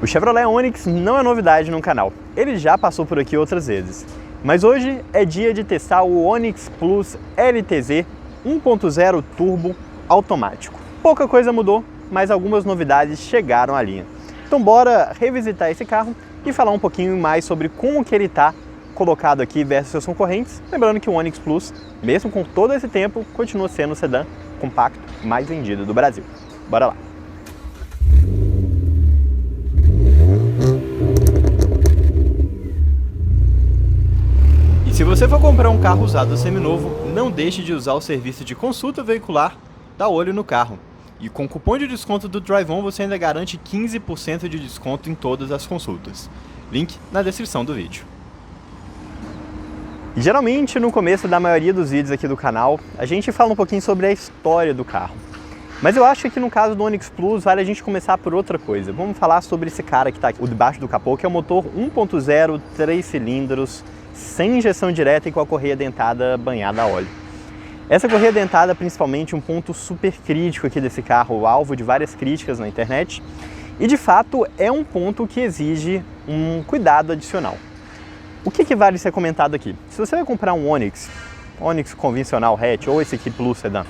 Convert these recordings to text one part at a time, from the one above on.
O Chevrolet Onix não é novidade no canal, ele já passou por aqui outras vezes. Mas hoje é dia de testar o Onix Plus LTZ 1.0 Turbo automático. Pouca coisa mudou, mas algumas novidades chegaram à linha. Então bora revisitar esse carro e falar um pouquinho mais sobre como que ele está colocado aqui versus seus concorrentes. Lembrando que o Onix Plus, mesmo com todo esse tempo, continua sendo o sedã compacto mais vendido do Brasil. Bora lá! E se você for comprar um carro usado seminovo, não deixe de usar o serviço de consulta veicular da Olho no Carro. E com o cupom de desconto do DriveOn você ainda garante 15% de desconto em todas as consultas. Link na descrição do vídeo. E geralmente no começo da maioria dos vídeos aqui do canal, a gente fala um pouquinho sobre a história do carro. Mas eu acho que no caso do Onix Plus vale a gente começar por outra coisa. Vamos falar sobre esse cara que está aqui debaixo do capô, que é o motor 1.0, 3 cilindros, sem injeção direta e com a correia dentada banhada a óleo. Essa correia dentada é principalmente um ponto super crítico aqui desse carro, alvo de várias críticas na internet. E de fato é um ponto que exige um cuidado adicional. O que vale ser comentado aqui? Se você vai comprar um Onix convencional hatch ou esse aqui Plus Sedan,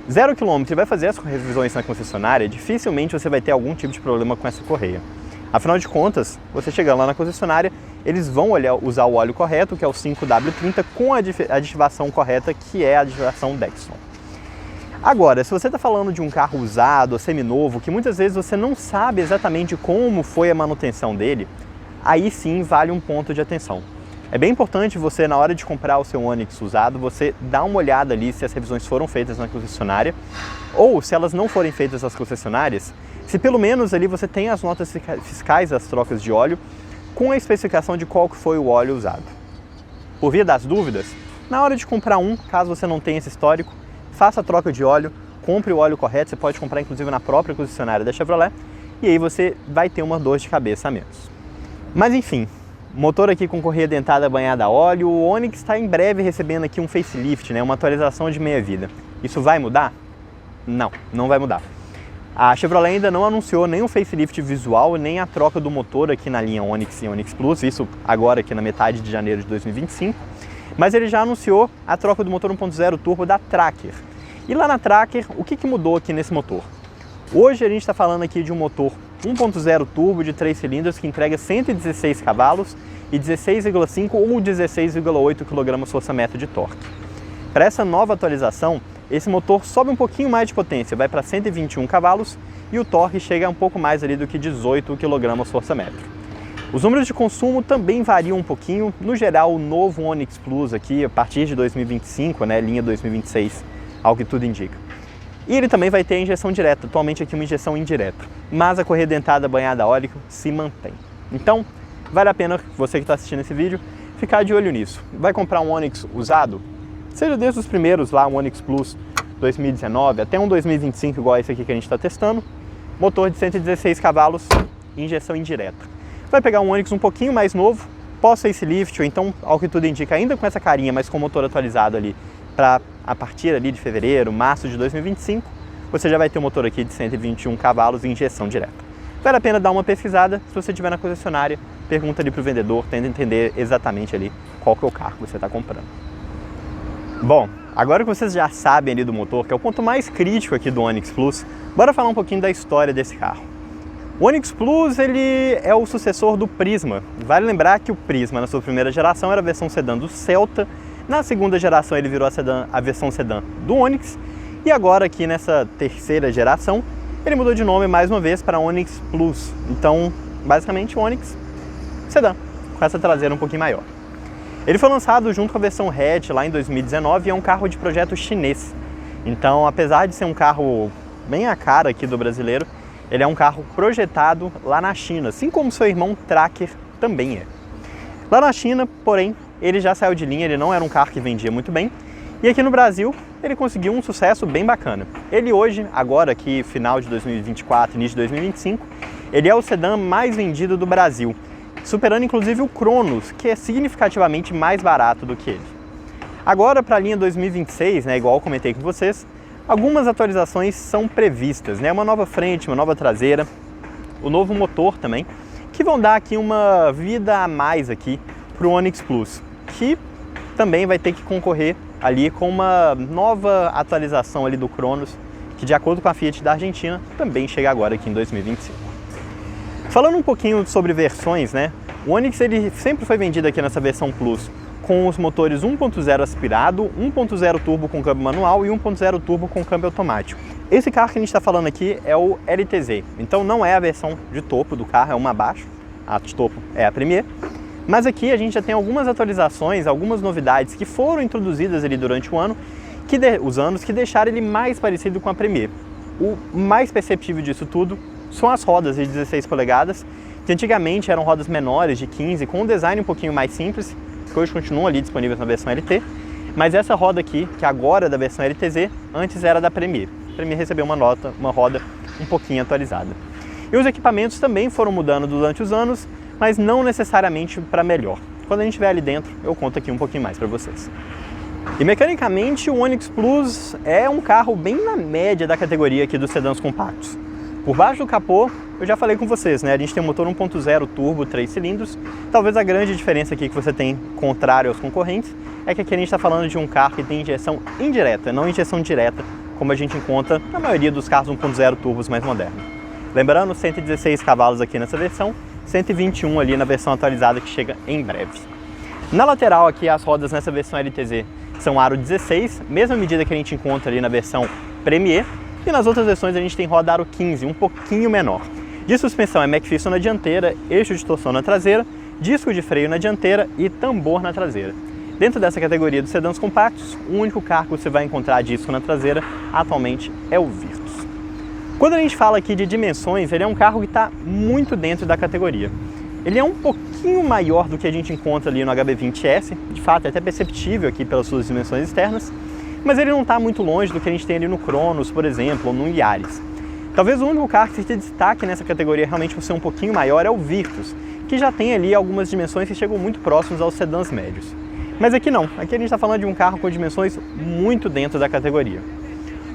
0 km e vai fazer as revisões na concessionária, dificilmente você vai ter algum tipo de problema com essa correia. Afinal de contas, você chegando lá na concessionária, eles vão usar o óleo correto, que é o 5W30, com a aditivação correta, que é a aditivação Dextron. Agora, se você está falando de um carro usado, seminovo, que muitas vezes você não sabe exatamente como foi a manutenção dele, aí sim vale um ponto de atenção. É bem importante você, na hora de comprar o seu Onix usado, você dar uma olhada ali se as revisões foram feitas na concessionária, ou se elas não forem feitas nas concessionárias, se pelo menos ali você tem as notas fiscais das trocas de óleo, com a especificação de qual que foi o óleo usado. Por via das dúvidas, na hora de comprar caso você não tenha esse histórico, faça a troca de óleo, compre o óleo correto, você pode comprar inclusive na própria concessionária da Chevrolet, e aí você vai ter uma dor de cabeça a menos. Mas enfim, motor aqui com correia dentada banhada a óleo, o Onix está em breve recebendo aqui um facelift, uma atualização de meia-vida. Isso vai mudar? Não, não vai mudar. A Chevrolet ainda não anunciou nem o facelift visual, nem a troca do motor aqui na linha Onix e Onix Plus, isso agora aqui na metade de janeiro de 2025, mas ele já anunciou a troca do motor 1.0 turbo da Tracker. E lá na Tracker, o que mudou aqui nesse motor? Hoje a gente está falando aqui de um motor 1.0 turbo de 3 cilindros que entrega 116 cavalos e 16,5 ou 16,8 kgfm de torque. Para essa nova atualização, esse motor sobe um pouquinho mais de potência, vai para 121 cavalos e o torque chega a um pouco mais ali do que 18 kgfm. Os números de consumo também variam um pouquinho. No geral, o novo Onix Plus aqui, a partir de 2025, linha 2026, ao que tudo indica. E ele também vai ter a injeção direta, atualmente aqui uma injeção indireta. Mas a correia dentada banhada a óleo se mantém. Então, vale a pena, você que está assistindo esse vídeo, ficar de olho nisso. Vai comprar um Onix usado? Seja desde os primeiros lá, um Onix Plus 2019 até um 2025 igual esse aqui que a gente está testando, motor de 116 cavalos, injeção indireta. Vai pegar um Onix um pouquinho mais novo, pós-facelift, ou então, ao que tudo indica, ainda com essa carinha, mas com o motor atualizado ali, para a partir ali de fevereiro, março de 2025, você já vai ter um motor aqui de 121 cavalos e injeção direta. Vale a pena dar uma pesquisada, se você estiver na concessionária, pergunta ali para o vendedor, tenta entender exatamente ali qual que é o carro que você está comprando. Bom, agora que vocês já sabem ali do motor, que é o ponto mais crítico aqui do Onix Plus, bora falar um pouquinho da história desse carro. O Onix Plus, ele é o sucessor do Prisma. Vale lembrar que o Prisma, na sua primeira geração, era a versão sedã do Celta. Na segunda geração, ele virou a versão sedã do Onix. E agora, aqui nessa terceira geração, ele mudou de nome mais uma vez para Onix Plus. Então, basicamente, o Onix sedã, com essa traseira um pouquinho maior. Ele foi lançado junto com a versão hatch lá em 2019 e é um carro de projeto chinês. Então, apesar de ser um carro bem a cara aqui do brasileiro, ele é um carro projetado lá na China, assim como seu irmão Tracker também é. Lá na China, porém, ele já saiu de linha, ele não era um carro que vendia muito bem. E aqui no Brasil, ele conseguiu um sucesso bem bacana. Ele hoje, agora aqui, final de 2024, início de 2025, ele é o sedã mais vendido do Brasil, superando inclusive o Cronos, que é significativamente mais barato do que ele. Agora, para a linha 2026, igual eu comentei com vocês, algumas atualizações são previstas, uma nova frente, uma nova traseira, o novo motor também. que vão dar aqui uma vida a mais aqui para o Onix Plus, que também vai ter que concorrer ali com uma nova atualização ali do Cronos, que de acordo com a Fiat da Argentina, também chega agora aqui em 2025. Falando um pouquinho sobre versões, né? O Onix ele sempre foi vendido aqui nessa versão Plus com os motores 1.0 aspirado, 1.0 turbo com câmbio manual e 1.0 turbo com câmbio automático. Esse carro que a gente está falando aqui é o LTZ, então não é a versão de topo do carro, é uma abaixo, a de topo é a Premier. Mas aqui a gente já tem algumas atualizações, algumas novidades que foram introduzidas ali durante o ano, os anos que deixaram ele mais parecido com a Premier. O mais perceptível disso tudo são as rodas de 16 polegadas, que antigamente eram rodas menores, de 15, com um design um pouquinho mais simples, que hoje continuam ali disponíveis na versão LT, mas essa roda aqui, que agora é da versão LTZ, antes era da Premier. A Premier recebeu uma roda um pouquinho atualizada. E os equipamentos também foram mudando durante os anos, mas não necessariamente para melhor. Quando a gente estiver ali dentro, eu conto aqui um pouquinho mais para vocês. E mecanicamente, o Onix Plus é um carro bem na média da categoria aqui dos sedãs compactos. Por baixo do capô, eu já falei com vocês, né? A gente tem um motor 1.0 turbo, 3 cilindros. Talvez a grande diferença aqui que você tem, contrário aos concorrentes, é que aqui a gente está falando de um carro que tem injeção indireta, não injeção direta, como a gente encontra na maioria dos carros 1.0 turbos mais modernos. Lembrando, 116 cavalos aqui nessa versão, 121 ali na versão atualizada que chega em breve. Na lateral aqui, as rodas nessa versão LTZ são aro 16, mesma medida que a gente encontra ali na versão Premier, e nas outras versões a gente tem roda aro 15, um pouquinho menor. De suspensão é McPherson na dianteira, eixo de torção na traseira, disco de freio na dianteira e tambor na traseira. Dentro dessa categoria dos sedãs compactos, o único carro que você vai encontrar disco na traseira atualmente é o Virtus. Quando a gente fala aqui de dimensões, ele é um carro que está muito dentro da categoria. Ele é um pouquinho maior do que a gente encontra ali no HB20S, de fato é até perceptível aqui pelas suas dimensões externas, mas ele não está muito longe do que a gente tem ali no Cronos, por exemplo, ou no Yaris. Talvez o único carro que se destaque nessa categoria realmente por ser um pouquinho maior é o Virtus, que já tem ali algumas dimensões que chegam muito próximos aos sedãs médios. Mas aqui não, aqui a gente está falando de um carro com dimensões muito dentro da categoria.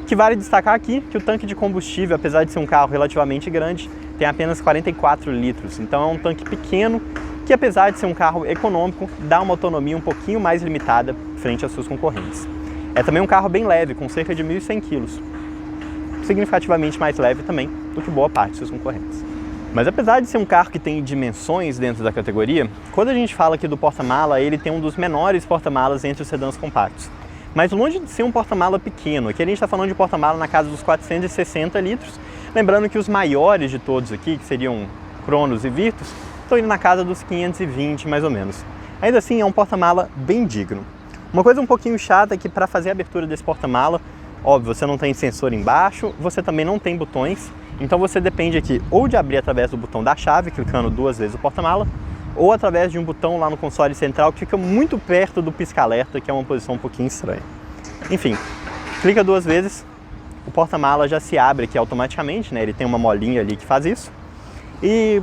O que vale destacar aqui é que o tanque de combustível, apesar de ser um carro relativamente grande, tem apenas 44 litros, então é um tanque pequeno que, apesar de ser um carro econômico, dá uma autonomia um pouquinho mais limitada frente aos seus concorrentes. É também um carro bem leve, com cerca de 1.100 kg, significativamente mais leve também do que boa parte dos seus concorrentes. Mas apesar de ser um carro que tem dimensões dentro da categoria, quando a gente fala aqui do porta-mala, ele tem um dos menores porta-malas entre os sedãs compactos. Mas longe de ser um porta-mala pequeno, aqui a gente está falando de porta-mala na casa dos 460 litros, lembrando que os maiores de todos aqui, que seriam Cronos e Virtus, estão indo na casa dos 520 mais ou menos. Ainda assim é um porta-mala bem digno. Uma coisa um pouquinho chata é que para fazer a abertura desse porta-mala, óbvio, você não tem sensor embaixo, você também não tem botões, então você depende aqui ou de abrir através do botão da chave, clicando 2 vezes o porta-mala, ou através de um botão lá no console central que fica muito perto do pisca-alerta, que é uma posição um pouquinho estranha. Enfim, clica 2 vezes, o porta-mala já se abre aqui automaticamente, né? Ele tem uma molinha ali que faz isso. E,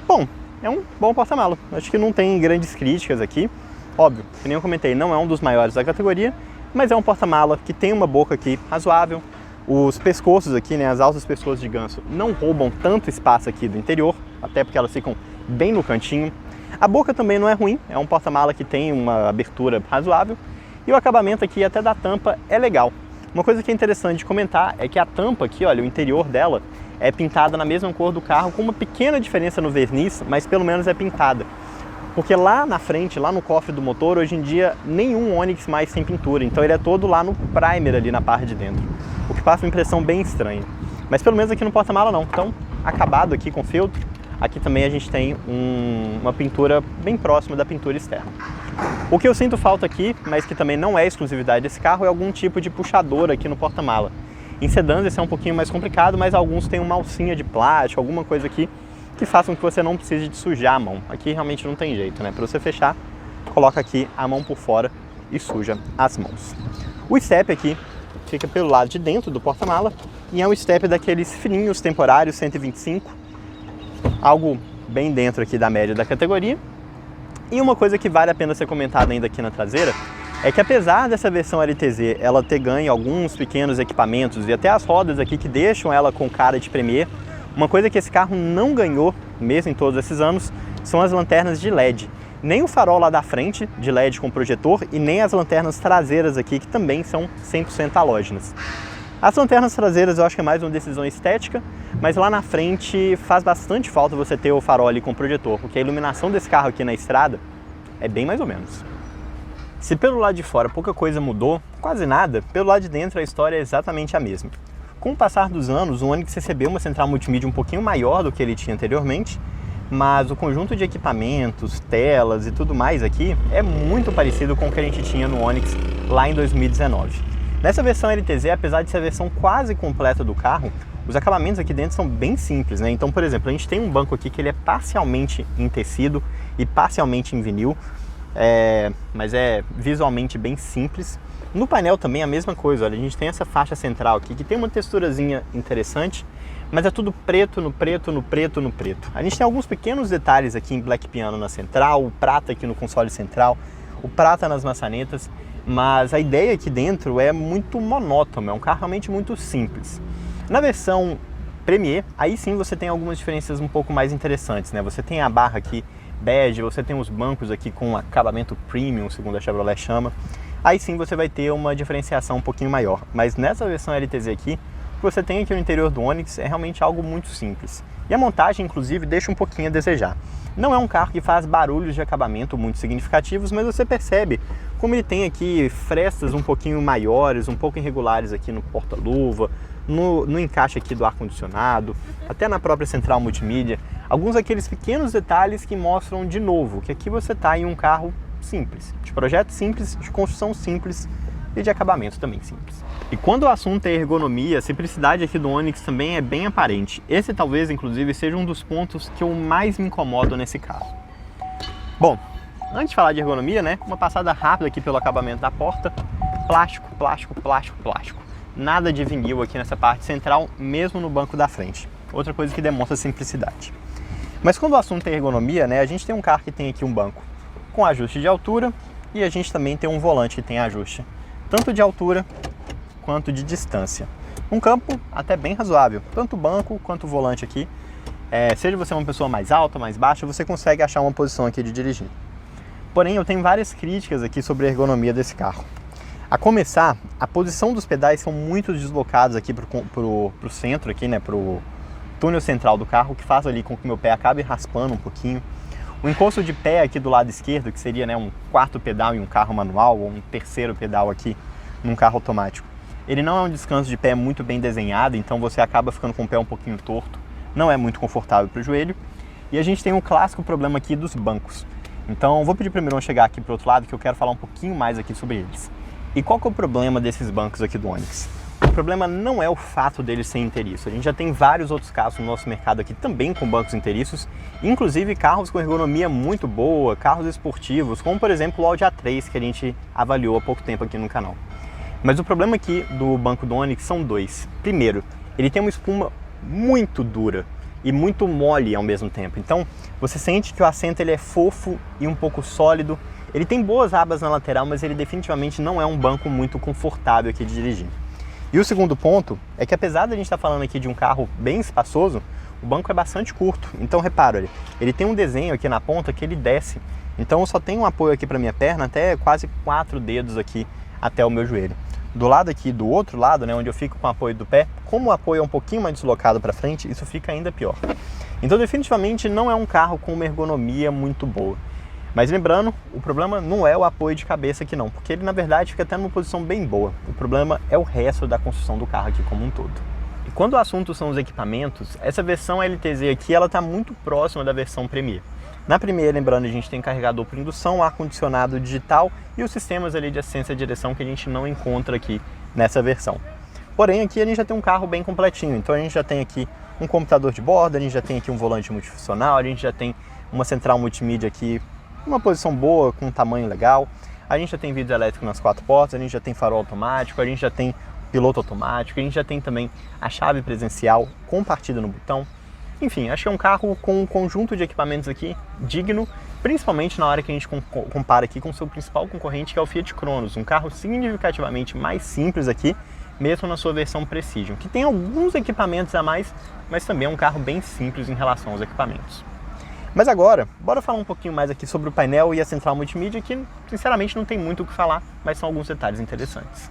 bom, é um bom porta-mala. Acho que não tem grandes críticas aqui. Óbvio, que nem eu comentei, não é um dos maiores da categoria, mas é um porta-mala que tem uma boca aqui razoável. Os pescoços aqui, né, as alças pescoços de ganso, não roubam tanto espaço aqui do interior, até porque elas ficam bem no cantinho. A boca também não é ruim, é um porta-mala que tem uma abertura razoável. E o acabamento aqui até da tampa é legal. Uma coisa que é interessante de comentar é que a tampa aqui, olha, o interior dela é pintada na mesma cor do carro, com uma pequena diferença no verniz, mas pelo menos é pintada. Porque lá na frente, lá no cofre do motor, hoje em dia, nenhum Onix mais tem pintura. Então ele é todo lá no primer, ali na parte de dentro. O que passa uma impressão bem estranha. Mas pelo menos aqui no porta-mala não. Então, acabado aqui com feltro, aqui também a gente tem uma pintura bem próxima da pintura externa. O que eu sinto falta aqui, mas que também não é exclusividade desse carro, é algum tipo de puxador aqui no porta-mala. Em sedãs esse é um pouquinho mais complicado, mas alguns têm uma alcinha de plástico, alguma coisa aqui que façam que você não precise de sujar a mão. Aqui realmente não tem jeito, né? Para você fechar, coloca aqui a mão por fora e suja as mãos. O step aqui fica pelo lado de dentro do porta-mala e é um step daqueles fininhos temporários, 125, algo bem dentro aqui da média da categoria. E uma coisa que vale a pena ser comentada ainda aqui na traseira é que, apesar dessa versão LTZ ela ter ganho alguns pequenos equipamentos e até as rodas aqui que deixam ela com cara de Premier, Uma coisa que esse carro não ganhou, mesmo em todos esses anos, são as lanternas de LED. Nem o farol lá da frente, de LED com projetor, e nem as lanternas traseiras aqui, que também são 100% halógenas. As lanternas traseiras eu acho que é mais uma decisão estética, mas lá na frente faz bastante falta você ter o farol ali com projetor, porque a iluminação desse carro aqui na estrada é bem mais ou menos. Se pelo lado de fora pouca coisa mudou, quase nada, pelo lado de dentro a história é exatamente a mesma. Com o passar dos anos, o Onix recebeu uma central multimídia um pouquinho maior do que ele tinha anteriormente, mas o conjunto de equipamentos, telas e tudo mais aqui é muito parecido com o que a gente tinha no Onix lá em 2019. Nessa versão LTZ, apesar de ser a versão quase completa do carro, os acabamentos aqui dentro são bem simples, né? Então, por exemplo, a gente tem um banco aqui que ele é parcialmente em tecido e parcialmente em vinil, mas é visualmente bem simples. No painel também é a mesma coisa, olha, a gente tem essa faixa central aqui que tem uma texturazinha interessante, mas é tudo preto no preto, no preto, no preto. A gente tem alguns pequenos detalhes aqui em Black Piano na central, o prata aqui no console central, o prata nas maçanetas, mas a ideia aqui dentro é muito monótona, é um carro realmente muito simples. Na versão Premier, aí sim você tem algumas diferenças um pouco mais interessantes, né? Você tem a barra aqui bege, você tem os bancos aqui com acabamento premium, segundo a Chevrolet chama. Aí sim você vai ter uma diferenciação um pouquinho maior. Mas nessa versão LTZ aqui, o que você tem aqui no interior do Onix é realmente algo muito simples. E a montagem, inclusive, deixa um pouquinho a desejar. Não é um carro que faz barulhos de acabamento muito significativos, mas você percebe como ele tem aqui frestas um pouquinho maiores, um pouco irregulares aqui no porta-luva, no encaixe aqui do ar-condicionado, até na própria central multimídia. Alguns daqueles pequenos detalhes que mostram de novo que aqui você está em um carro simples, de projeto simples, de construção simples e de acabamento também simples. E quando o assunto é ergonomia, a simplicidade aqui do Onix também é bem aparente. Esse talvez, inclusive, seja um dos pontos que eu mais me incomodo nesse carro. Bom, antes de falar de ergonomia, né, uma passada rápida aqui pelo acabamento da porta. Plástico, plástico, plástico, plástico. Nada de vinil aqui nessa parte central, mesmo no banco da frente. Outra coisa que demonstra simplicidade. Mas quando o assunto é ergonomia, né, a gente tem um carro que tem aqui um banco com ajuste de altura e a gente também tem um volante que tem ajuste tanto de altura quanto de distância. Um campo até bem razoável, tanto o banco quanto o volante aqui. Seja você uma pessoa mais alta, mais baixa, você consegue achar uma posição aqui de dirigir. Porém, eu tenho várias críticas aqui sobre a ergonomia desse carro. A começar, a posição dos pedais são muito deslocados aqui pro centro, aqui, né, pro túnel central do carro, que faz ali com que meu pé acabe raspando um pouquinho. O encosto de pé aqui do lado esquerdo, que seria, né, um quarto pedal em um carro manual, ou um terceiro pedal aqui num carro automático, ele não é um descanso de pé muito bem desenhado, então você acaba ficando com o pé um pouquinho torto, não é muito confortável para o joelho. E a gente tem um clássico problema aqui dos bancos. Então vou pedir primeiro chegar aqui para o outro lado, que eu quero falar um pouquinho mais aqui sobre eles. E qual que é o problema desses bancos aqui do Onix? O problema não é o fato deles serem inteiriços. A gente já tem vários outros carros no nosso mercado aqui também com bancos inteiriços, inclusive carros com ergonomia muito boa, carros esportivos, como por exemplo o Audi A3 que a gente avaliou há pouco tempo aqui no canal. Mas o problema aqui do banco do Onix são dois. Primeiro, ele tem uma espuma muito dura e muito mole ao mesmo tempo. Então você sente que o assento ele é fofo e um pouco sólido. Ele tem boas abas na lateral, mas ele definitivamente não é um banco muito confortável aqui de dirigir. E o segundo ponto é que apesar de a gente estar falando aqui de um carro bem espaçoso, o banco é bastante curto. Então repara, ele tem um desenho aqui na ponta que ele desce. Então eu só tenho um apoio aqui para minha perna até quase 4 dedos aqui até o meu joelho. Do lado aqui, do outro lado, né, onde eu fico com o apoio do pé, como o apoio é um pouquinho mais deslocado para frente, isso fica ainda pior. Então definitivamente não é um carro com uma ergonomia muito boa. Mas lembrando, o problema não é o apoio de cabeça aqui não, porque ele na verdade fica até numa posição bem boa. O problema é o resto da construção do carro aqui como um todo. E quando o assunto são os equipamentos, essa versão LTZ aqui ela está muito próxima da versão Premier. Na Premier, lembrando, a gente tem carregador por indução, ar-condicionado digital e os sistemas ali de assistência e direção que a gente não encontra aqui nessa versão. Porém, aqui a gente já tem um carro bem completinho, então a gente já tem aqui um computador de bordo, a gente já tem aqui um volante multifuncional, a gente já tem uma central multimídia aqui, uma posição boa, com um tamanho legal, a gente já tem vidro elétrico nas 4 portas, a gente já tem farol automático, a gente já tem piloto automático, a gente já tem também a chave presencial com partida no botão. Enfim, acho que é um carro com um conjunto de equipamentos aqui digno, principalmente na hora que a gente compara aqui com o seu principal concorrente, que é o Fiat Cronos, um carro significativamente mais simples aqui, mesmo na sua versão Precision, que tem alguns equipamentos a mais, mas também é um carro bem simples em relação aos equipamentos. Mas agora, bora falar um pouquinho mais aqui sobre o painel e a central multimídia, que sinceramente não tem muito o que falar, mas são alguns detalhes interessantes.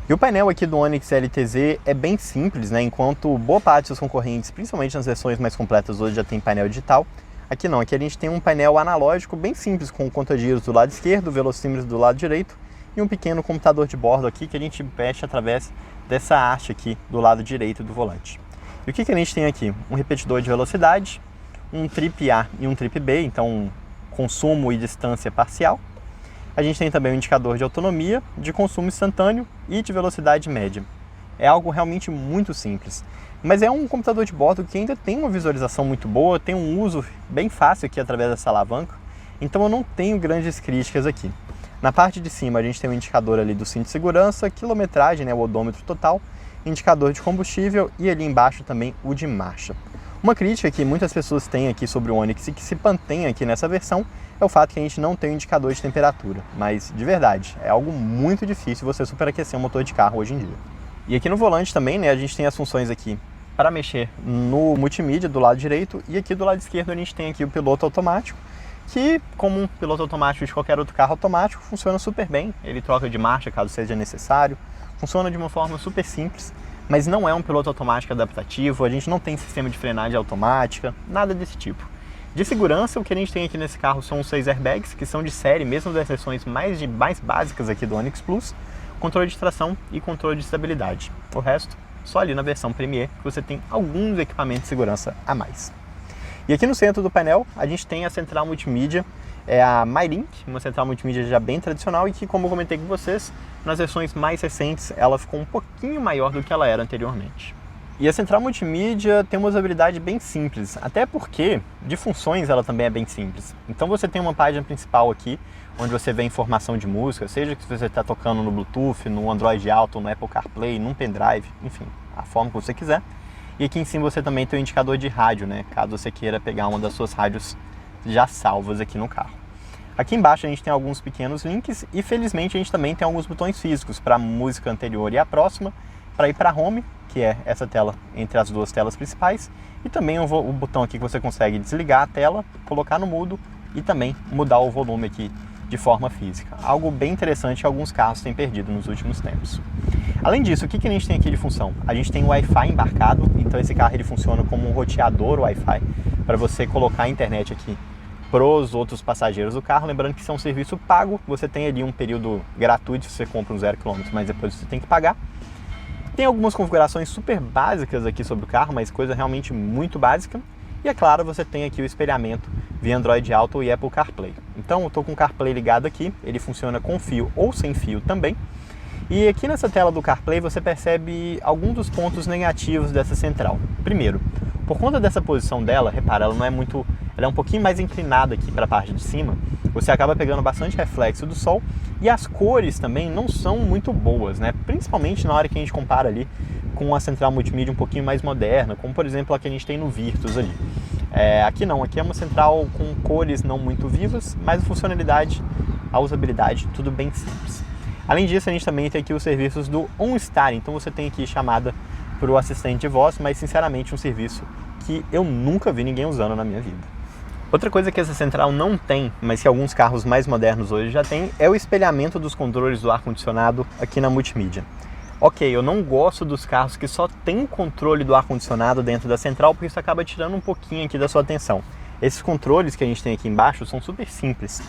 E o painel aqui do Onix LTZ é bem simples, né? Enquanto boa parte dos concorrentes, principalmente nas versões mais completas hoje, já tem painel digital. Aqui não, aqui a gente tem um painel analógico bem simples, com conta-giros do lado esquerdo, velocímetro do lado direito e um pequeno computador de bordo aqui que a gente mexe através dessa haste aqui do lado direito do volante. E o que a gente tem aqui? Um repetidor de velocidade, um trip A e um trip B, então consumo e distância parcial. A gente tem também um indicador de autonomia, de consumo instantâneo e de velocidade média. É algo realmente muito simples, mas é um computador de bordo que ainda tem uma visualização muito boa, tem um uso bem fácil aqui através dessa alavanca, então eu não tenho grandes críticas aqui. Na parte de cima a gente tem um indicador ali do cinto de segurança, quilometragem, né, o odômetro total, indicador de combustível e ali embaixo também o de marcha. Uma crítica que muitas pessoas têm aqui sobre o Onix e que se mantém aqui nessa versão é o fato que a gente não tem um indicador de temperatura, mas de verdade, é algo muito difícil você superaquecer um motor de carro hoje em dia. E aqui no volante também, né, a gente tem as funções aqui para mexer no multimídia do lado direito e aqui do lado esquerdo a gente tem aqui o piloto automático, que como um piloto automático de qualquer outro carro automático funciona super bem, ele troca de marcha caso seja necessário, funciona de uma forma super simples, mas não é um piloto automático adaptativo, a gente não tem sistema de frenagem automática, nada desse tipo. De segurança, o que a gente tem aqui nesse carro são os 6 airbags, que são de série, mesmo das versões mais básicas aqui do Onix Plus, controle de tração e controle de estabilidade. O resto, só ali na versão Premier, que você tem alguns equipamentos de segurança a mais. E aqui no centro do painel, a gente tem a central multimídia, é a MyLink, uma central multimídia já bem tradicional e que, como eu comentei com vocês, nas versões mais recentes ela ficou um pouquinho maior do que ela era anteriormente. E a central multimídia tem uma usabilidade bem simples, até porque de funções ela também é bem simples. Então você tem uma página principal aqui, onde você vê informação de música, seja que você está tocando no Bluetooth, no Android Auto, no Apple CarPlay, num pendrive, enfim, a forma que você quiser. E aqui em cima você também tem o indicador de rádio, né, caso você queira pegar uma das suas rádios já salvas aqui no carro. Aqui embaixo a gente tem alguns pequenos links e felizmente a gente também tem alguns botões físicos para a música anterior e a próxima, para ir para a Home, que é essa tela entre as duas telas principais, e também o botão aqui que você consegue desligar a tela, colocar no mudo e também mudar o volume aqui de forma física. Algo bem interessante que alguns carros têm perdido nos últimos tempos. Além disso, o que a gente tem aqui de função? A gente tem o Wi-Fi embarcado, então esse carro ele funciona como um roteador Wi-Fi para você colocar a internet aqui para os outros passageiros do carro, lembrando que isso é um serviço pago, você tem ali um período gratuito se você compra um 0 km, mas depois você tem que pagar. Tem algumas configurações super básicas aqui sobre o carro, mas coisa realmente muito básica. E é claro, você tem aqui o espelhamento via Android Auto e Apple CarPlay. Então eu estou com o CarPlay ligado aqui, ele funciona com fio ou sem fio também. E aqui nessa tela do CarPlay você percebe alguns dos pontos negativos dessa central. Primeiro, por conta dessa posição dela, repara, ela é um pouquinho mais inclinada aqui para a parte de cima, você acaba pegando bastante reflexo do sol e as cores também não são muito boas, né? Principalmente na hora que a gente compara ali com a central multimídia um pouquinho mais moderna, como por exemplo a que a gente tem no Virtus ali. Aqui não, aqui é uma central com cores não muito vivas, mas a funcionalidade, a usabilidade, tudo bem simples. Além disso, a gente também tem aqui os serviços do OnStar, então você tem aqui chamada para o assistente de voz, mas sinceramente um serviço que eu nunca vi ninguém usando na minha vida. Outra coisa que essa central não tem, mas que alguns carros mais modernos hoje já tem, é o espelhamento dos controles do ar-condicionado aqui na multimídia. Ok, eu não gosto dos carros que só tem controle do ar-condicionado dentro da central, porque isso acaba tirando um pouquinho aqui da sua atenção. Esses controles que a gente tem aqui embaixo são super simples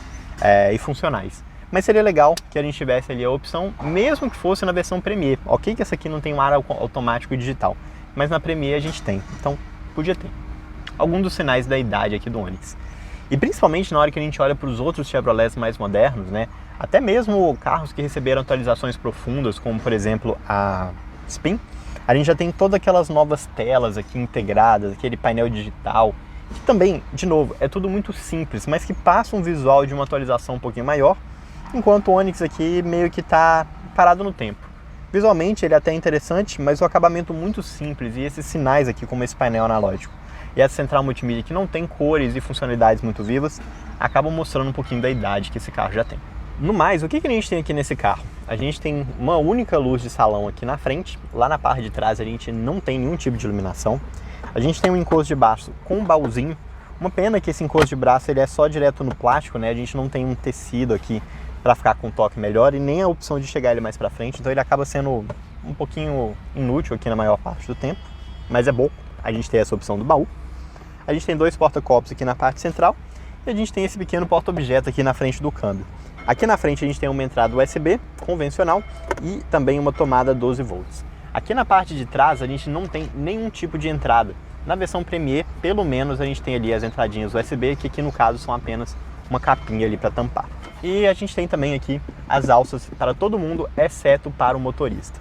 e funcionais. Mas seria legal que a gente tivesse ali a opção, mesmo que fosse na versão Premier. Ok que essa aqui não tem um ar automático digital, mas na Premier a gente tem, então podia ter. Alguns dos sinais da idade aqui do Onix. E principalmente na hora que a gente olha para os outros Chevrolets mais modernos, né? Até mesmo carros que receberam atualizações profundas, como por exemplo a Spin, a gente já tem todas aquelas novas telas aqui integradas, aquele painel digital, que também, de novo, é tudo muito simples, mas que passa um visual de uma atualização um pouquinho maior, enquanto o Onix aqui meio que está parado no tempo. Visualmente ele é até interessante, mas o acabamento muito simples e esses sinais aqui, como esse painel analógico e essa central multimídia que não tem cores e funcionalidades muito vivas, acabam mostrando um pouquinho da idade que esse carro já tem. No mais, o que a gente tem aqui nesse carro? A gente tem uma única luz de salão aqui na frente, lá na parte de trás a gente não tem nenhum tipo de iluminação. A gente tem um encosto de baixo com um baúzinho. Uma pena que esse encosto de braço ele é só direto no plástico, né? A gente não tem um tecido aqui para ficar com um toque melhor e nem a opção de chegar ele mais para frente, então ele acaba sendo um pouquinho inútil aqui na maior parte do tempo, mas é bom a gente ter essa opção do baú. A gente tem dois porta-copos aqui na parte central e a gente tem esse pequeno porta-objeto aqui na frente do câmbio. Aqui na frente a gente tem uma entrada USB convencional e também uma tomada 12 volts. Aqui na parte de trás a gente não tem nenhum tipo de entrada. Na versão Premier, pelo menos a gente tem ali as entradinhas USB, que aqui no caso são apenas uma capinha ali para tampar. E a gente tem também aqui as alças para todo mundo, exceto para o motorista.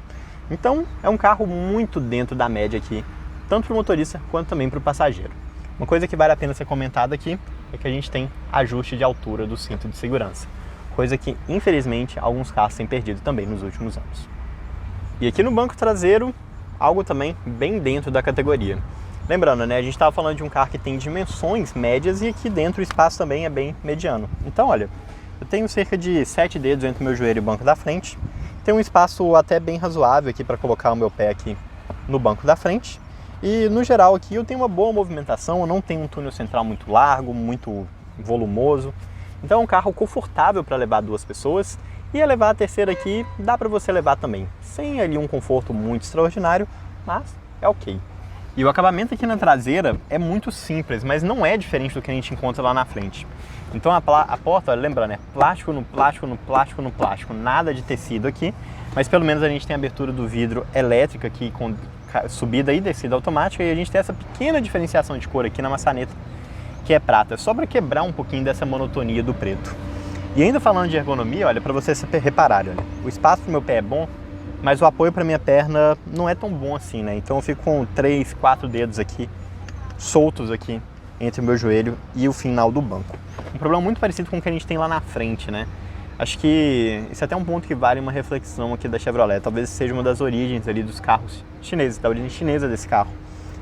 Então é um carro muito dentro da média aqui, tanto para o motorista quanto também para o passageiro. Uma coisa que vale a pena ser comentada aqui é que a gente tem ajuste de altura do cinto de segurança, coisa que infelizmente alguns carros têm perdido também nos últimos anos. E aqui no banco traseiro, algo também bem dentro da categoria. Lembrando, né, a gente estava falando de um carro que tem dimensões médias e aqui dentro o espaço também é bem mediano. Então olha, eu tenho cerca de 7 dedos entre o meu joelho e o banco da frente. Tem um espaço até bem razoável aqui para colocar o meu pé aqui no banco da frente. E no geral aqui eu tenho uma boa movimentação, eu não tenho um túnel central muito largo, muito volumoso. Então é um carro confortável para levar duas pessoas. E a levar a terceira aqui dá para você levar também, sem ali um conforto muito extraordinário, mas é ok. E o acabamento aqui na traseira é muito simples, mas não é diferente do que a gente encontra lá na frente. Então a porta, lembrando, é plástico no plástico no plástico no plástico, nada de tecido aqui, mas pelo menos a gente tem a abertura do vidro elétrica aqui com subida e descida automática, e a gente tem essa pequena diferenciação de cor aqui na maçaneta, que é prata, só para quebrar um pouquinho dessa monotonia do preto. E ainda falando de ergonomia, olha, para vocês repararem, olha, o espaço pro meu pé é bom, mas o apoio para minha perna não é tão bom assim, né? Então eu fico com 3, 4 dedos aqui, soltos aqui, entre o meu joelho e o final do banco. Um problema muito parecido com o que a gente tem lá na frente, né? Acho que isso é até um ponto que vale uma reflexão aqui da Chevrolet. Talvez seja uma das origens ali dos carros chineses, da origem chinesa desse carro.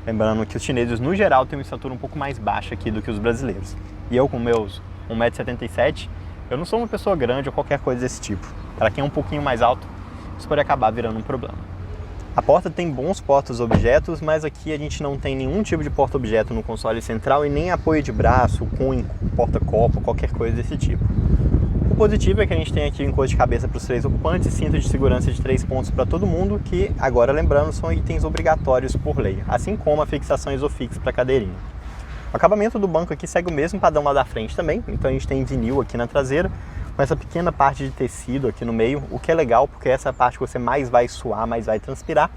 Lembrando que os chineses, no geral, têm uma estatura um pouco mais baixa aqui do que os brasileiros. E eu, com meus 1,77 m, eu não sou uma pessoa grande ou qualquer coisa desse tipo. Para quem é um pouquinho mais alto, isso pode acabar virando um problema. A porta tem bons portas-objetos, mas aqui a gente não tem nenhum tipo de porta-objeto no console central e nem apoio de braço, com porta-copo, qualquer coisa desse tipo. O positivo é que a gente tem aqui o encosto de cabeça para os 3 ocupantes e cinto de segurança de 3 pontos para todo mundo, que agora, lembrando, são itens obrigatórios por lei, assim como a fixação isofix para a cadeirinha. O acabamento do banco aqui segue o mesmo padrão lá da frente também, então a gente tem vinil aqui na traseira, com essa pequena parte de tecido aqui no meio, o que é legal porque essa é a parte que você mais vai suar, mais vai transpirar,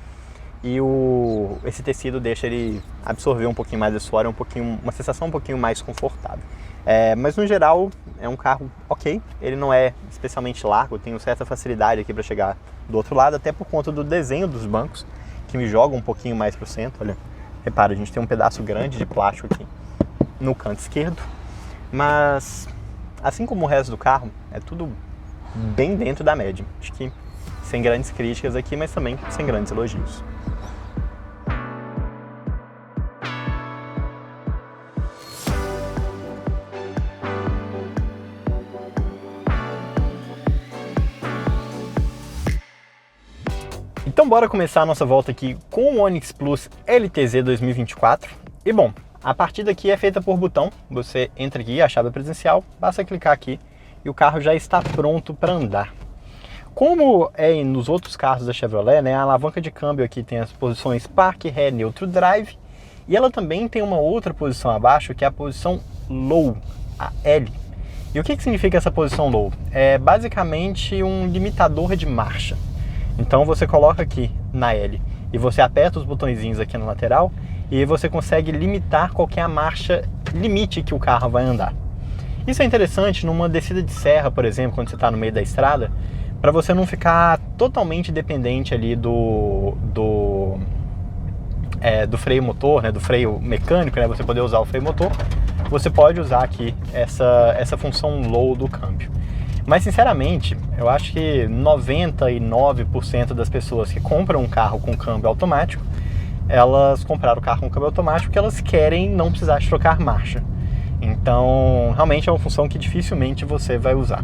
e esse tecido deixa ele absorver um pouquinho mais de suor, uma sensação um pouquinho mais confortável. Mas no geral é um carro ok, ele não é especialmente largo, eu tenho certa facilidade aqui para chegar do outro lado, até por conta do desenho dos bancos, que me joga um pouquinho mais para o centro. Olha, repara, a gente tem um pedaço grande de plástico aqui no canto esquerdo, mas assim como o resto do carro, é tudo bem dentro da média. Acho que sem grandes críticas aqui, mas também sem grandes elogios. Então bora começar a nossa volta aqui com o Onix Plus LTZ 2024. E bom, a partida aqui é feita por botão, você entra aqui, a chave é presencial, basta clicar aqui e o carro já está pronto para andar. Como é nos outros carros da Chevrolet, né, a alavanca de câmbio aqui tem as posições Park, Ré, Neutro, Drive, e ela também tem uma outra posição abaixo, que é a posição Low, a L. E o que significa essa posição Low? É basicamente um limitador de marcha. Então você coloca aqui na L e você aperta os botõezinhos aqui na lateral e você consegue limitar qualquer marcha limite que o carro vai andar. Isso é interessante numa descida de serra, por exemplo, quando você está no meio da estrada, para você não ficar totalmente dependente ali do freio motor, né, do freio mecânico, né, você poder usar o freio motor, você pode usar aqui essa função low do câmbio. Mas sinceramente, eu acho que 99% das pessoas que compram um carro com câmbio automático, elas compraram o carro com câmbio automático porque elas querem não precisar de trocar marcha. Então, realmente é uma função que dificilmente você vai usar.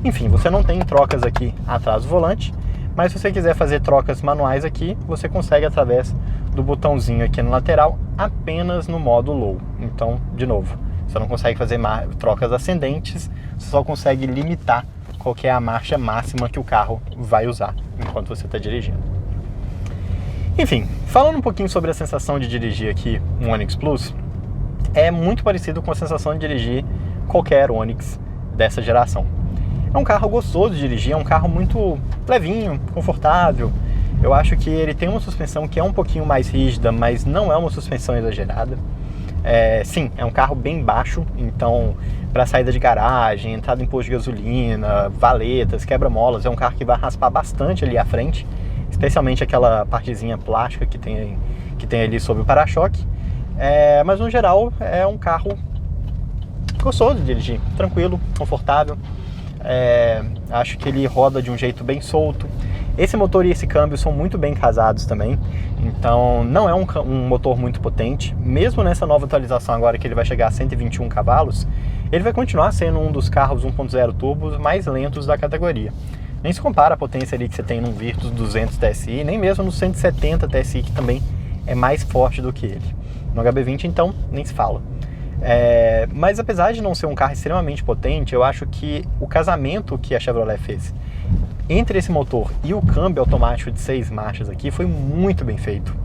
Enfim, você não tem trocas aqui atrás do volante, mas se você quiser fazer trocas manuais aqui, você consegue através do botãozinho aqui no lateral, apenas no modo low. Então, de novo, você não consegue fazer trocas ascendentes, você só consegue limitar qual que é a marcha máxima que o carro vai usar enquanto você está dirigindo. Enfim, falando um pouquinho sobre a sensação de dirigir aqui um Onix Plus, é muito parecido com a sensação de dirigir qualquer Onix dessa geração. É um carro gostoso de dirigir, é um carro muito levinho, confortável. Eu acho que ele tem uma suspensão que é um pouquinho mais rígida, mas não é uma suspensão exagerada. Sim, é um carro bem baixo, então para saída de garagem, entrada em posto de gasolina, valetas, quebra-molas, é um carro que vai raspar bastante ali à frente, especialmente aquela partezinha plástica que tem ali sobre o para-choque. Mas no geral é um carro gostoso de dirigir, tranquilo, confortável. Acho que ele roda de um jeito bem solto. Esse motor e esse câmbio são muito bem casados também, então não é um motor muito potente. Mesmo nessa nova atualização agora que ele vai chegar a 121 cavalos, ele vai continuar sendo um dos carros 1.0 turbos mais lentos da categoria. Nem se compara a potência ali que você tem num Virtus 200 TSI, nem mesmo no 170 TSI, que também é mais forte do que ele. No HB20 então nem se fala. Mas apesar de não ser um carro extremamente potente, eu acho que o casamento que a Chevrolet fez entre esse motor e o câmbio automático de 6 marchas aqui foi muito bem feito.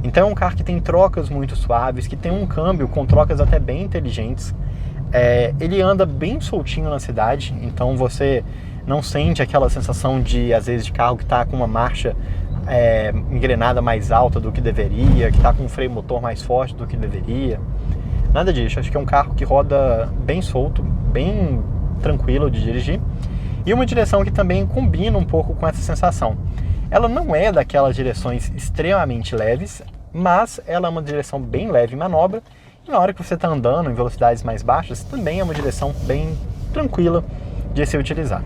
Então é um carro que tem trocas muito suaves, que tem um câmbio com trocas até bem inteligentes. Ele anda bem soltinho na cidade, então você não sente aquela sensação de, às vezes, de carro que está com uma marcha engrenada mais alta do que deveria, que está com um freio motor mais forte do que deveria. Nada disso, acho que é um carro que roda bem solto, bem tranquilo de dirigir, e uma direção que também combina um pouco com essa sensação. Ela não é daquelas direções extremamente leves, mas ela é uma direção bem leve em manobra, e na hora que você está andando em velocidades mais baixas, também é uma direção bem tranquila de se utilizar.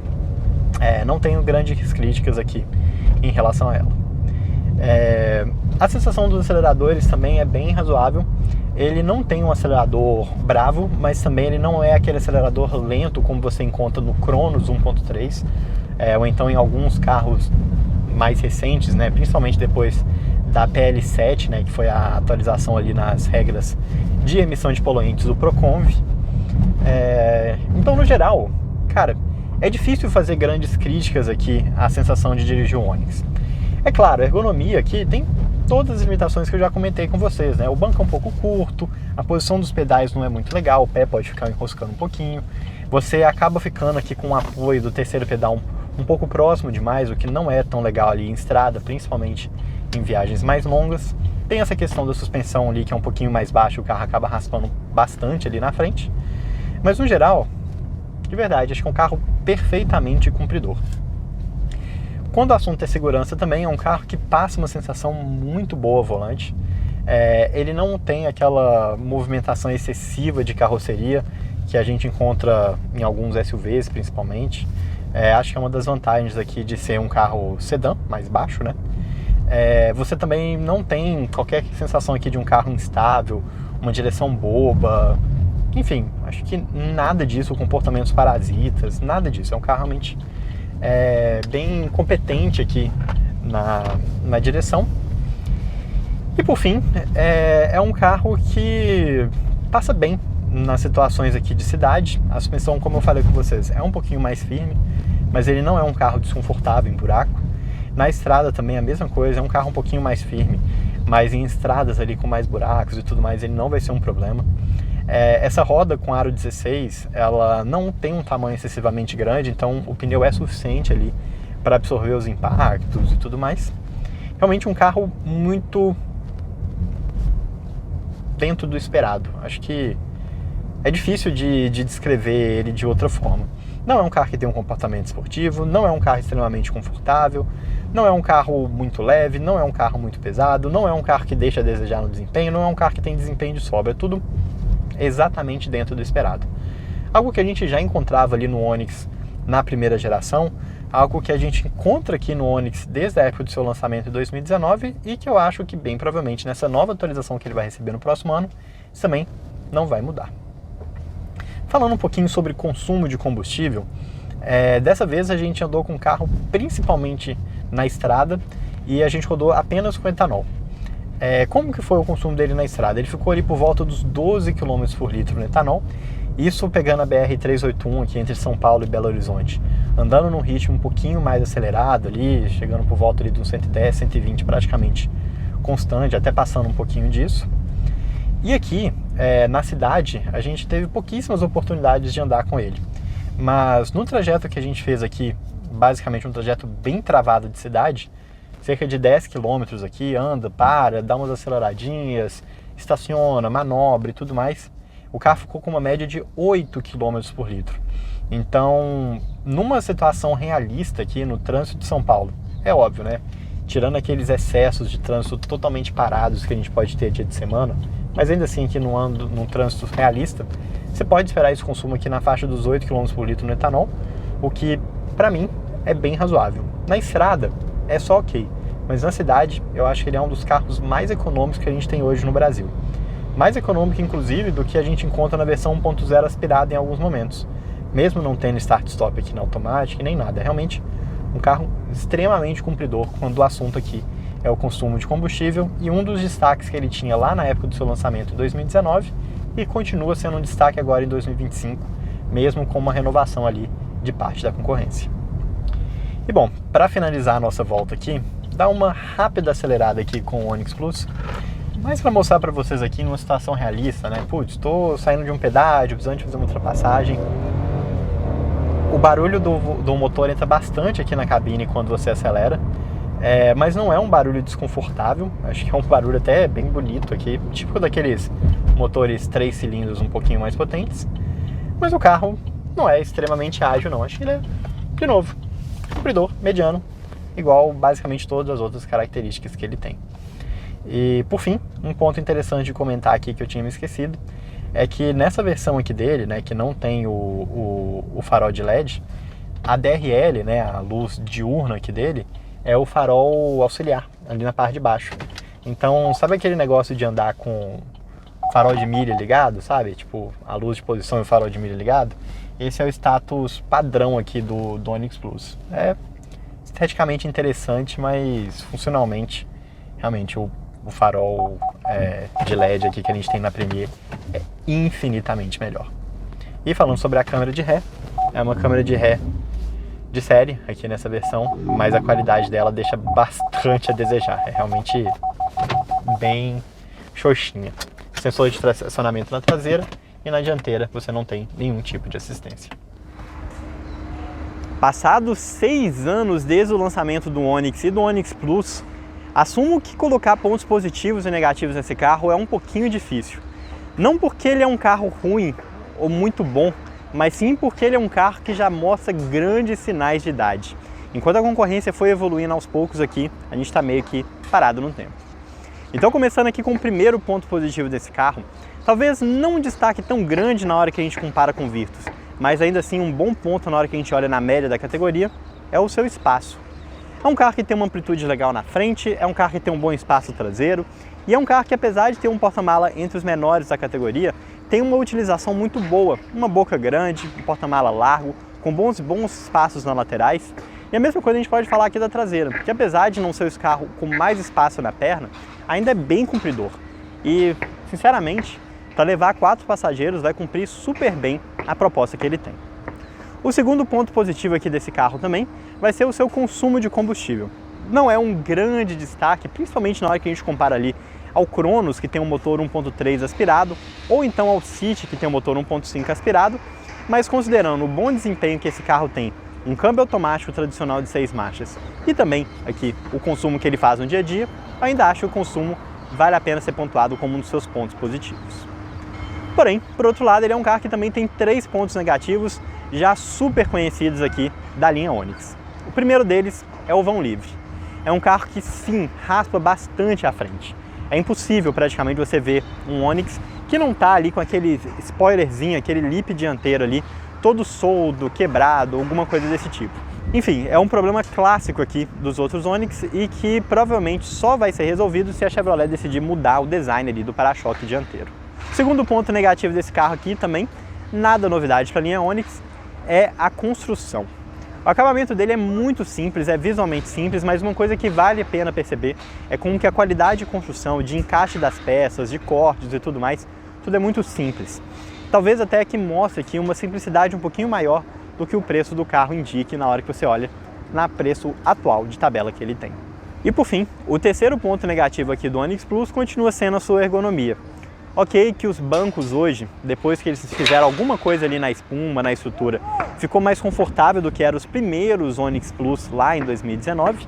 Não tenho grandes críticas aqui em relação a ela. A sensação dos aceleradores também é bem razoável. Ele não tem um acelerador bravo, mas também ele não é aquele acelerador lento como você encontra no Cronos 1.3, ou então em alguns carros mais recentes, né, principalmente depois da PL7, né, que foi a atualização ali nas regras de emissão de poluentes do Proconv. Então, no geral, cara, é difícil fazer grandes críticas aqui à sensação de dirigir o Onix. É claro, a ergonomia aqui tem todas as limitações que eu já comentei com vocês, né? O banco é um pouco curto, a posição dos pedais não é muito legal, o pé pode ficar enroscando um pouquinho. Você acaba ficando aqui com o apoio do terceiro pedal um pouco próximo demais, o que não é tão legal ali em estrada, principalmente em viagens mais longas. Tem essa questão da suspensão ali, que é um pouquinho mais baixa, o carro acaba raspando bastante ali na frente. Mas no geral, de verdade, acho que é um carro perfeitamente cumpridor. Quando o assunto é segurança também, é um carro que passa uma sensação muito boa ao volante. Ele não tem aquela movimentação excessiva de carroceria que a gente encontra em alguns SUVs principalmente. Acho que é uma das vantagens aqui de ser um carro sedã, mais baixo, né? Você também não tem qualquer sensação aqui de um carro instável, uma direção boba. Enfim, acho que nada disso, comportamentos parasitas, nada disso. É um carro realmente bem competente aqui na direção. E por fim, é um carro que passa bem nas situações aqui de cidade. A suspensão, como eu falei com vocês, é um pouquinho mais firme, mas ele não é um carro desconfortável em buraco. Na estrada também é a mesma coisa, é um carro um pouquinho mais firme, mas em estradas ali com mais buracos e tudo mais, ele não vai ser um problema. Essa roda com aro 16, ela não tem um tamanho excessivamente grande, então o pneu é suficiente ali para absorver os impactos e tudo mais. Realmente um carro muito dentro do esperado. Acho que é difícil de descrever ele de outra forma. Não é um carro que tem um comportamento esportivo, não é um carro extremamente confortável, não é um carro muito leve, não é um carro muito pesado, não é um carro que deixa a desejar no desempenho, não é um carro que tem desempenho de sobra, é tudo exatamente dentro do esperado. Algo que a gente já encontrava ali no Onix na primeira geração, algo que a gente encontra aqui no Onix desde a época do seu lançamento em 2019 e que eu acho que bem provavelmente nessa nova atualização que ele vai receber no próximo ano, isso também não vai mudar. Falando um pouquinho sobre consumo de combustível, Dessa vez a gente andou com o carro principalmente na estrada e a gente rodou apenas com etanol. Como que foi o consumo dele na estrada? Ele ficou ali por volta dos 12 km por litro no etanol, isso pegando a BR-381 aqui entre São Paulo e Belo Horizonte, andando num ritmo um pouquinho mais acelerado ali, chegando por volta ali de uns 110, 120 praticamente constante, até passando um pouquinho disso. E aqui, na cidade, a gente teve pouquíssimas oportunidades de andar com ele. Mas no trajeto que a gente fez aqui, basicamente um trajeto bem travado de cidade, cerca de 10 km aqui, anda, para, dá umas aceleradinhas, estaciona, manobra e tudo mais, o carro ficou com uma média de 8 km por litro. Então, numa situação realista aqui no trânsito de São Paulo, é óbvio, né? Tirando aqueles excessos de trânsito totalmente parados que a gente pode ter dia de semana, mas ainda assim aqui num trânsito realista, você pode esperar esse consumo aqui na faixa dos 8 km por litro no etanol, o que, para mim, é bem razoável. Na estrada, é só ok, mas na cidade, eu acho que ele é um dos carros mais econômicos que a gente tem hoje no Brasil. Mais econômico, inclusive, do que a gente encontra na versão 1.0 aspirada em alguns momentos. Mesmo não tendo start-stop aqui na automática e nem nada. É realmente um carro extremamente cumpridor quando o assunto aqui é o consumo de combustível, e um dos destaques que ele tinha lá na época do seu lançamento em 2019 e continua sendo um destaque agora em 2025, mesmo com uma renovação ali de parte da concorrência. E bom, para finalizar a nossa volta aqui, dá uma rápida acelerada aqui com o Onix Plus, mas para mostrar para vocês aqui numa situação realista, né? Putz, estou saindo de um pedágio, precisando de fazer uma ultrapassagem. O barulho do motor entra bastante aqui na cabine quando você acelera, mas não é um barulho desconfortável, acho que é um barulho até bem bonito aqui, típico daqueles motores 3 cilindros um pouquinho mais potentes, mas o carro não é extremamente ágil não, acho que ele é, de novo, compridor, mediano, igual basicamente todas as outras características que ele tem. E por fim, um ponto interessante de comentar aqui que eu tinha me esquecido, é que nessa versão aqui dele, né, que não tem o farol de LED, a DRL, né, a luz diurna aqui dele, é o farol auxiliar, ali na parte de baixo. Então, sabe aquele negócio de andar com farol de milha ligado, sabe? Tipo, a luz de posição e o farol de milha ligado? Esse é o status padrão aqui do Onix Plus. É esteticamente interessante, mas funcionalmente, realmente, o farol de LED aqui que a gente tem na Premier é infinitamente melhor. E falando sobre a câmera de ré, é uma câmera de ré de série aqui nessa versão, mas a qualidade dela deixa bastante a desejar, é realmente bem xoxinha. Sensor de tracionamento na traseira e na dianteira você não tem nenhum tipo de assistência. Passados 6 anos desde o lançamento do Onix e do Onix Plus, assumo que colocar pontos positivos e negativos nesse carro é um pouquinho difícil. Não porque ele é um carro ruim ou muito bom, mas sim porque ele é um carro que já mostra grandes sinais de idade. Enquanto a concorrência foi evoluindo aos poucos aqui, a gente está meio que parado no tempo. Então, começando aqui com o primeiro ponto positivo desse carro, talvez não um destaque tão grande na hora que a gente compara com o Virtus, mas ainda assim um bom ponto na hora que a gente olha na média da categoria, é o seu espaço. É um carro que tem uma amplitude legal na frente, é um carro que tem um bom espaço traseiro, e é um carro que, apesar de ter um porta-mala entre os menores da categoria, tem uma utilização muito boa, uma boca grande, um porta-mala largo, com bons espaços nas laterais. E a mesma coisa a gente pode falar aqui da traseira, que apesar de não ser o carro com mais espaço na perna, ainda é bem compridor. E, sinceramente, para levar 4 passageiros vai cumprir super bem a proposta que ele tem. O segundo ponto positivo aqui desse carro também vai ser o seu consumo de combustível. Não é um grande destaque, principalmente na hora que a gente compara ali ao Cronos, que tem um motor 1.3 aspirado, ou então ao City, que tem um motor 1.5 aspirado, mas considerando o bom desempenho que esse carro tem, um câmbio automático tradicional de 6 marchas, e também aqui o consumo que ele faz no dia a dia, ainda acho que o consumo vale a pena ser pontuado como um dos seus pontos positivos. Porém, por outro lado, ele é um carro que também tem 3 pontos negativos, já super conhecidos aqui da linha Onix. O primeiro deles é o vão livre. É um carro que sim, raspa bastante à frente. É impossível praticamente você ver um Onix que não está ali com aquele spoilerzinho, aquele lip dianteiro ali, todo solto, quebrado, alguma coisa desse tipo. Enfim, é um problema clássico aqui dos outros Onix e que provavelmente só vai ser resolvido se a Chevrolet decidir mudar o design ali do para-choque dianteiro. O segundo ponto negativo desse carro aqui também, nada novidade para a linha Onix, é a construção. O acabamento dele é muito simples, é visualmente simples, mas uma coisa que vale a pena perceber é como que a qualidade de construção, de encaixe das peças, de cortes e tudo mais, tudo é muito simples. Talvez até que mostre aqui uma simplicidade um pouquinho maior do que o preço do carro indique na hora que você olha na preço atual de tabela que ele tem. E por fim, o terceiro ponto negativo aqui do Onix Plus continua sendo a sua ergonomia. Ok que os bancos hoje, depois que eles fizeram alguma coisa ali na espuma, na estrutura, ficou mais confortável do que eram os primeiros Onix Plus lá em 2019,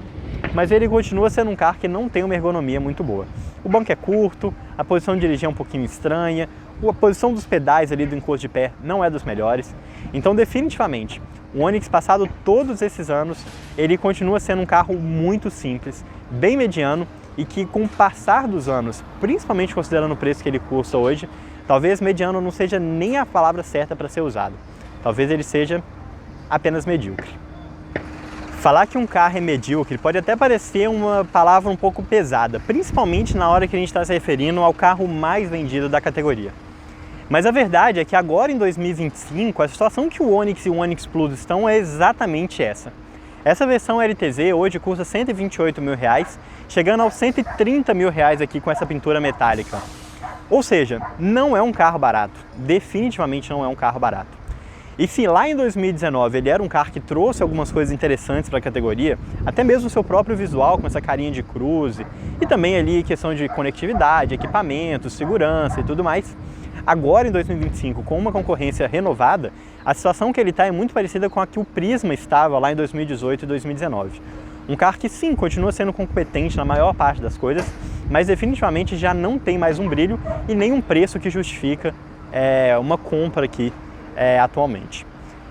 mas ele continua sendo um carro que não tem uma ergonomia muito boa. O banco é curto, a posição de dirigir é um pouquinho estranha, a posição dos pedais ali do encosto de pé não é dos melhores, então definitivamente o Onix, passado todos esses anos, ele continua sendo um carro muito simples, bem mediano, e que com o passar dos anos, principalmente considerando o preço que ele custa hoje, talvez mediano não seja nem a palavra certa para ser usado. Talvez ele seja apenas medíocre. Falar que um carro é medíocre pode até parecer uma palavra um pouco pesada, principalmente na hora que a gente está se referindo ao carro mais vendido da categoria. Mas a verdade é que agora em 2025, a situação que o Onix e o Onix Plus estão é exatamente essa. Essa versão LTZ hoje custa R$128 mil, chegando aos R$130 mil aqui com essa pintura metálica. Ou seja, não é um carro barato, definitivamente não é um carro barato. E se lá em 2019 ele era um carro que trouxe algumas coisas interessantes para a categoria, até mesmo o seu próprio visual com essa carinha de cruze, e também ali questão de conectividade, equipamentos, segurança e tudo mais, agora em 2025, com uma concorrência renovada, a situação que ele está é muito parecida com a que o Prisma estava lá em 2018 e 2019. Um carro que sim, continua sendo competente na maior parte das coisas, mas definitivamente já não tem mais um brilho e nem um preço que justifica uma compra aqui atualmente.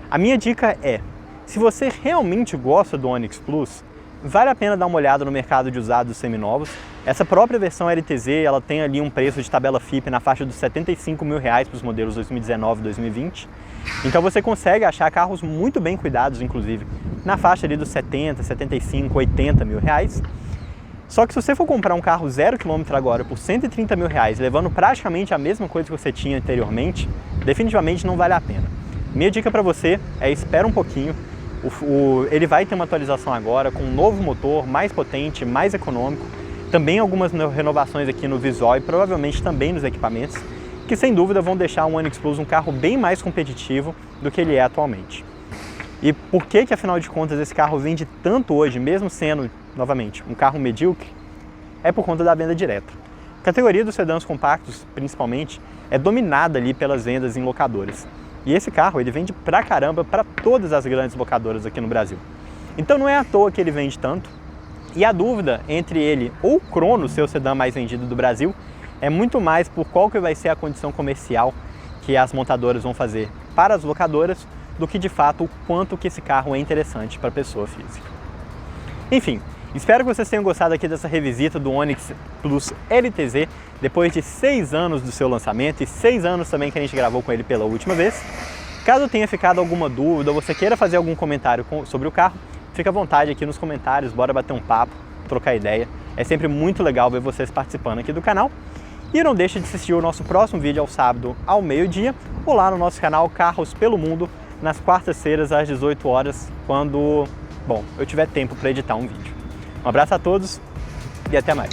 A minha dica é, se você realmente gosta do Onix Plus, vale a pena dar uma olhada no mercado de usados seminovos. Essa própria versão LTZ, ela tem ali um preço de tabela FIPE na faixa dos R$75 mil para os modelos 2019 e 2020. Então você consegue achar carros muito bem cuidados, inclusive, na faixa ali dos 70, 75, 80 mil reais. Só que se você for comprar um carro 0 km agora por R$130 mil, levando praticamente a mesma coisa que você tinha anteriormente, definitivamente não vale a pena. Minha dica para você é espera um pouquinho. Ele vai ter uma atualização agora com um novo motor, mais potente, mais econômico, também algumas renovações aqui no visual e provavelmente também nos equipamentos, que sem dúvida vão deixar o Onix Plus um carro bem mais competitivo do que ele é atualmente. E por que afinal de contas esse carro vende tanto hoje, mesmo sendo, novamente, um carro medíocre? É por conta da venda direta. A categoria dos sedãs compactos, principalmente, é dominada ali pelas vendas em locadoras. E esse carro ele vende pra caramba para todas as grandes locadoras aqui no Brasil. Então não é à toa que ele vende tanto. E a dúvida entre ele ou o Crono, seu sedã mais vendido do Brasil, é muito mais por qual que vai ser a condição comercial que as montadoras vão fazer para as locadoras do que de fato o quanto que esse carro é interessante para a pessoa física. Enfim, espero que vocês tenham gostado aqui dessa revisita do Onix Plus LTZ, depois de 6 anos do seu lançamento e 6 anos também que a gente gravou com ele pela última vez. Caso tenha ficado alguma dúvida ou você queira fazer algum comentário sobre o carro, fica à vontade aqui nos comentários, bora bater um papo, trocar ideia. É sempre muito legal ver vocês participando aqui do canal. E não deixe de assistir o nosso próximo vídeo ao sábado ao meio-dia ou lá no nosso canal Carros pelo Mundo, nas quartas-feiras às 18 horas, quando, bom, eu tiver tempo para editar um vídeo. Um abraço a todos e até mais.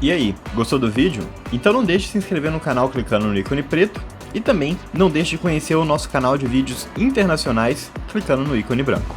E aí, gostou do vídeo? Então não deixe de se inscrever no canal clicando no ícone preto e também não deixe de conhecer o nosso canal de vídeos internacionais clicando no ícone branco.